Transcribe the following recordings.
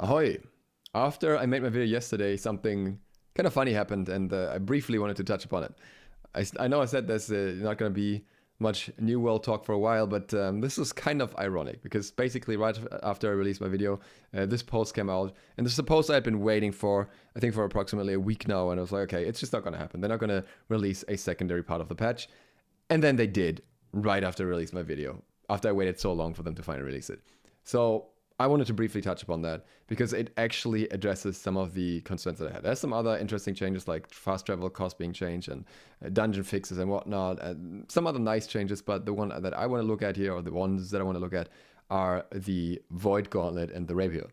Ahoy! After I made my video yesterday, something kind of funny happened, and I briefly wanted to touch upon it. I know I said there's not going to be much New World talk for a while, but this is kind of ironic because basically right after I released my video, this post came out, and this is a post I had been waiting for, I think for approximately a week now, and I was like, okay, it's just not going to happen. They're not going to release a secondary part of the patch, and then they did right after I released my video, after I waited so long for them to finally release it. So I wanted to briefly touch upon that because it actually addresses some of the concerns that I had. There's some other interesting changes like fast travel costs being changed and dungeon fixes and whatnot, and some other nice changes, but the one that I want to look at here, or the ones that I want to look at, are the Void Gauntlet and the Rapier.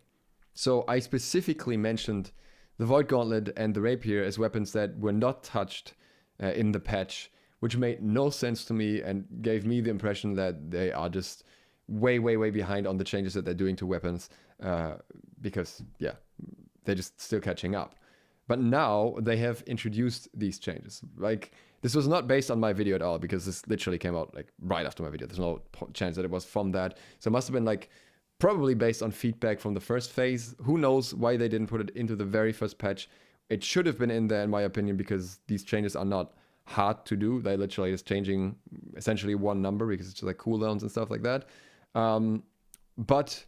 So I specifically mentioned the Void Gauntlet and the Rapier as weapons that were not touched in the patch, which made no sense to me and gave me the impression that they are just way behind on the changes that they're doing to weapons, because yeah, they're just still catching up. But now they have introduced these changes. Like, this was not based on my video at all, because this literally came out like right after my video. There's no chance that it was from that. So it must have been like probably based on feedback from the first phase. Who knows why they didn't put it into the very first patch. It should have been in there in my opinion, because these changes are not hard to do. They literally is changing essentially one number, because it's just like cooldowns and stuff like that. But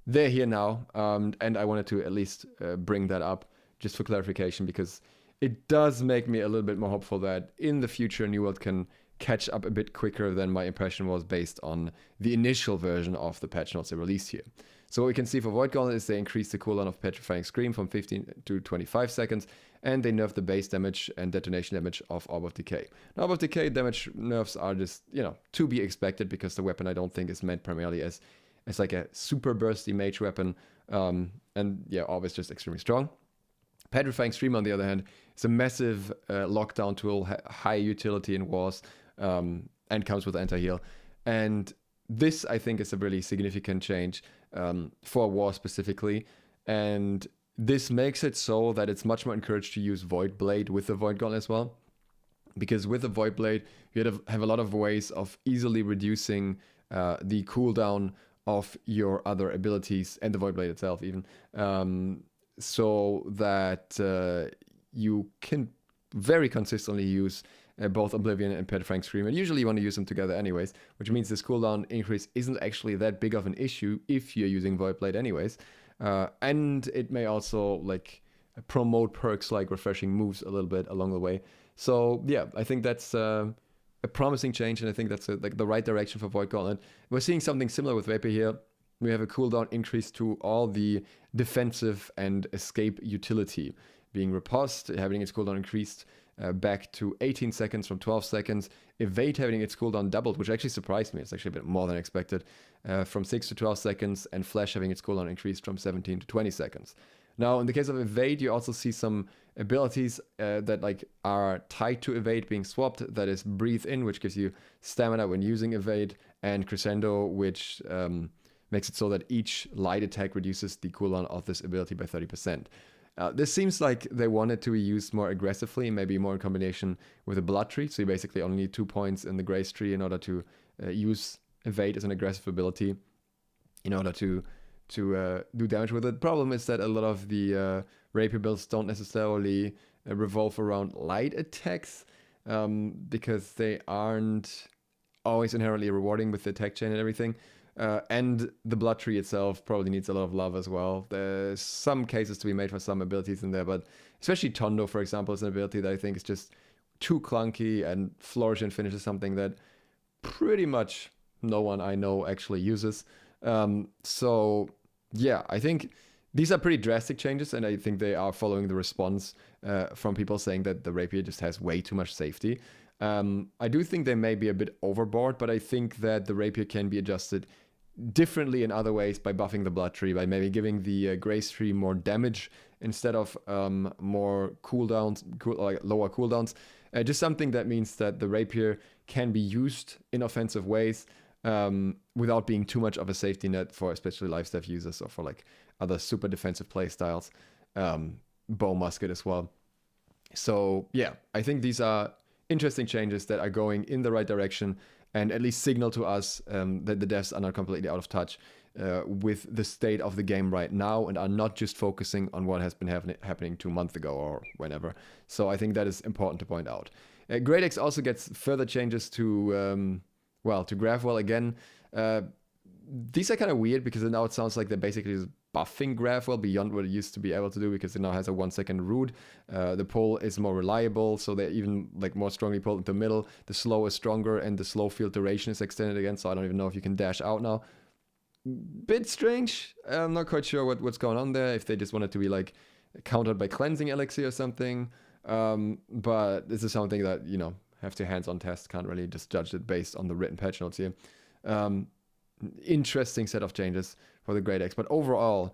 they're here now, and I wanted to at least bring that up just for clarification, because it does make me a little bit more hopeful that in the future New World can catch up a bit quicker than my impression was based on the initial version of the patch notes they released here. So what we can see for Void Gauntlet is they increased the cooldown of Petrifying Scream from 15 to 25 seconds, and they nerfed the base damage and detonation damage of Orb of Decay. Now, Orb of Decay damage nerfs are just, to be expected, because the weapon I don't think is meant primarily as like a super bursty mage weapon, and yeah, Orb is just extremely strong. Petrifying Scream, on the other hand, is a massive lockdown tool, high utility in wars, and comes with anti-heal. And this, I think, is a really significant change for war specifically. And this makes it so that it's much more encouraged to use Void Blade with the Void Gauntlet as well. Because with the Void Blade, you have a lot of ways of easily reducing the cooldown of your other abilities, and the Void Blade itself even, so that you can very consistently use both Oblivion and Petrifying Scream, and usually you want to use them together anyways, which means this cooldown increase isn't actually that big of an issue if you're using Void Blade anyways. And it may also like promote perks like refreshing moves a little bit along the way. So yeah, I think that's a promising change, and I think that's like the right direction for Void Gauntlet. We're seeing something similar with Rapier here. We have a cooldown increase to all the defensive and escape utility being riposte, having its cooldown increased back to 18 seconds from 12 seconds. Evade having its cooldown doubled, which actually surprised me. It's actually a bit more than expected, from 6 to 12 seconds, and Flash having its cooldown increased from 17 to 20 seconds. Now, in the case of Evade, you also see some abilities that like are tied to Evade being swapped. That is Breathe In, which gives you stamina when using Evade, and Crescendo, which makes it so that each light attack reduces the cooldown of this ability by 30%. This seems like they wanted to be used more aggressively, maybe more in combination with a Blood Tree. So you basically only need 2 points in the Grace Tree in order to use Evade as an aggressive ability in order to do damage with it. The problem is that a lot of the Rapier builds don't necessarily revolve around light attacks, because they aren't always inherently rewarding with the attack chain and everything. And the Blood Tree itself probably needs a lot of love as well. There's some cases to be made for some abilities in there, but especially Tondo, for example, is an ability that I think is just too clunky, and Flourish and Finish is something that pretty much no one I know actually uses. So yeah, I think these are pretty drastic changes, and I think they are following the response from people saying that the Rapier just has way too much safety. I do think they may be a bit overboard, but I think that the Rapier can be adjusted differently in other ways by buffing the Blood Tree, by maybe giving the Grace Tree more damage instead of more cooldowns, like lower cooldowns. Just something that means that the Rapier can be used in offensive ways without being too much of a safety net for especially lifesteal users, or for like other super defensive playstyles. Bow Musket as well. So yeah, I think these are interesting changes that are going in the right direction, and at least signal to us that the devs are not completely out of touch with the state of the game right now and are not just focusing on what has been happening 2 months ago or whenever. So I think that is important to point out. Great X also gets further changes to GraphWell again. These are kind of weird because now it sounds like they're basically just buffing GraphWell beyond what it used to be able to do, because it now has a 1-second root. The pull is more reliable, so they're even like more strongly pulled into the middle. The slow is stronger and the slow field duration is extended again, so I don't even know if you can dash out now. Bit strange. I'm not quite sure what's going on there, if they just wanted to be like countered by cleansing elixir or something. But this is something that, have to hands-on test, can't really just judge it based on the written patch notes here. Interesting set of changes for the Great X, but overall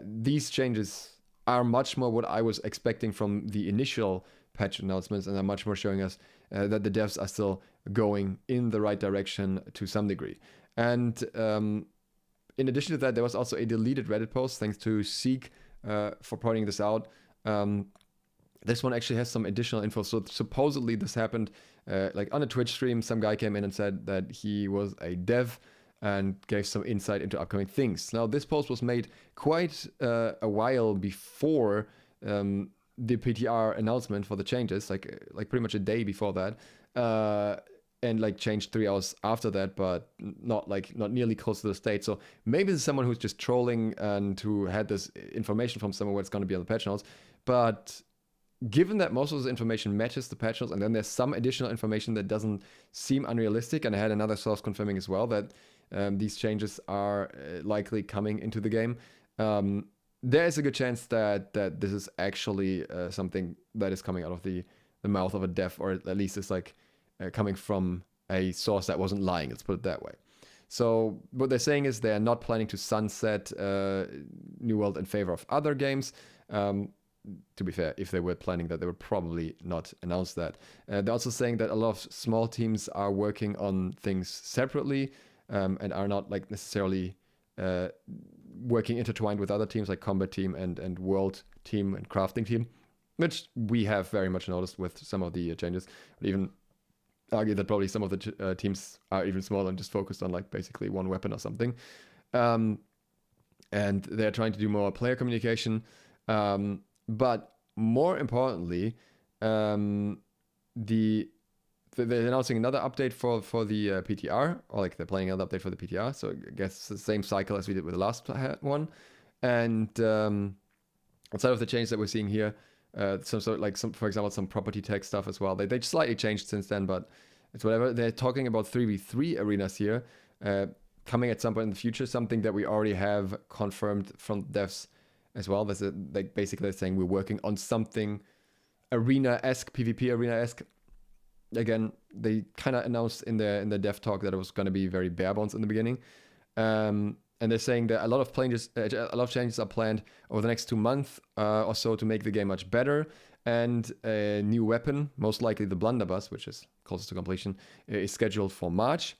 these changes are much more what I was expecting from the initial patch announcements, and are much more showing us that the devs are still going in the right direction to some degree. And in addition to that, there was also a deleted Reddit post, thanks to Seek for pointing this out. This one actually has some additional info. So supposedly this happened like on a Twitch stream. Some guy came in and said that he was a dev and gave some insight into upcoming things. Now, this post was made quite a while before the PTR announcement for the changes, like pretty much a day before that, and like changed 3 hours after that, but not nearly close to the state. So maybe it's someone who's just trolling and who had this information from somewhere where it's going to be on the patch notes. But given that most of this information matches the patch notes, and then there's some additional information that doesn't seem unrealistic, and I had another source confirming as well that these changes are likely coming into the game, there is a good chance that this is actually something that is coming out of the mouth of a dev, or at least it's like coming from a source that wasn't lying, let's put it that way. So what they're saying is they're not planning to sunset New World in favor of other games. To be fair, if they were planning that, they would probably not announce that. They're also saying that a lot of small teams are working on things separately, and are not like necessarily working intertwined with other teams like Combat Team and World Team and Crafting Team, which we have very much noticed with some of the changes. But even argue that probably some of the teams are even smaller and just focused on like basically one weapon or something. And they're trying to do more player communication. But more importantly, they're announcing another update for the PTR, or like they're planning another update for the PTR. So I guess it's the same cycle as we did with the last one. And outside of the change that we're seeing here, for example, some property tag stuff as well. They slightly changed since then, but it's whatever. They're talking about 3v3 arenas here, coming at some point in the future, something that we already have confirmed from devs as well. That's like basically they're saying we're working on something arena-esque, PvP arena-esque. Again, they kind of announced in the dev talk that it was going to be very bare bones in the beginning. And they're saying that a lot of changes are planned over the next 2 months or so to make the game much better. And a new weapon, most likely the Blunderbuss, which is closest to completion, is scheduled for March.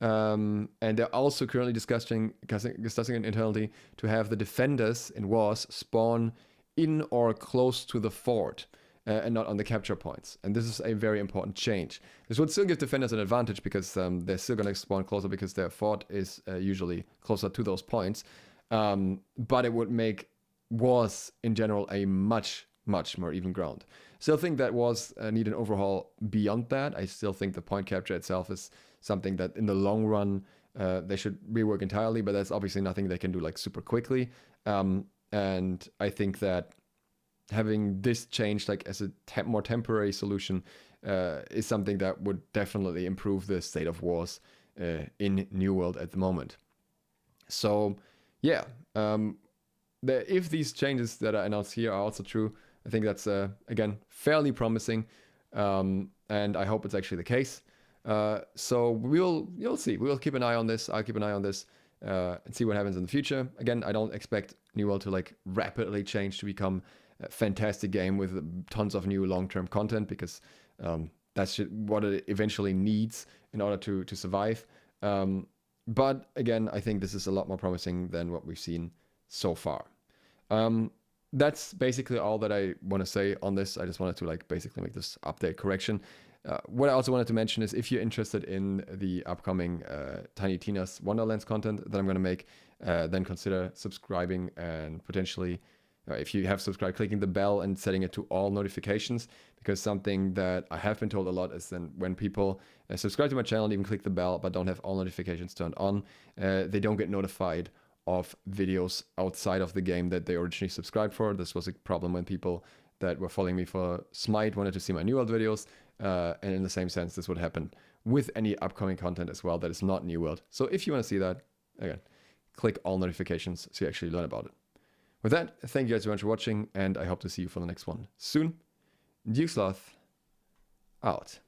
And they're also currently discussing internally to have the defenders in wars spawn in or close to the fort. And not on the capture points. And this is a very important change. This would still give defenders an advantage because they're still going to spawn closer because their fort is usually closer to those points. But it would make wars in general a much, much more even ground. Still think that wars need an overhaul beyond that. I still think the point capture itself is something that in the long run they should rework entirely, but that's obviously nothing they can do like super quickly. And I think that having this change like as a more temporary solution is something that would definitely improve the state of wars in New World at the moment. So yeah, if these changes that are announced here are also true, I think that's again fairly promising, and I hope it's actually the case. So you'll see. We'll keep an eye on this. I'll keep an eye on this and see what happens in the future. Again, I don't expect New World to like rapidly change to become a fantastic game with tons of new long-term content, because that's what it eventually needs in order to survive. But again, I think this is a lot more promising than what we've seen so far. That's basically all that I want to say on this. I just wanted to like basically make this update correction. What I also wanted to mention is if you're interested in the upcoming Tiny Tina's Wonderlands content that I'm going to make, then consider subscribing and potentially, if you have subscribed, clicking the bell and setting it to all notifications, because something that I have been told a lot is then when people subscribe to my channel and even click the bell but don't have all notifications turned on, they don't get notified of videos outside of the game that they originally subscribed for. This was a problem when people that were following me for Smite wanted to see my New World videos, and in the same sense, this would happen with any upcoming content as well that is not New World. So if you want to see that, again, click all notifications so you actually learn about it. With that, thank you guys very much for watching, and I hope to see you for the next one soon. SLOTH out.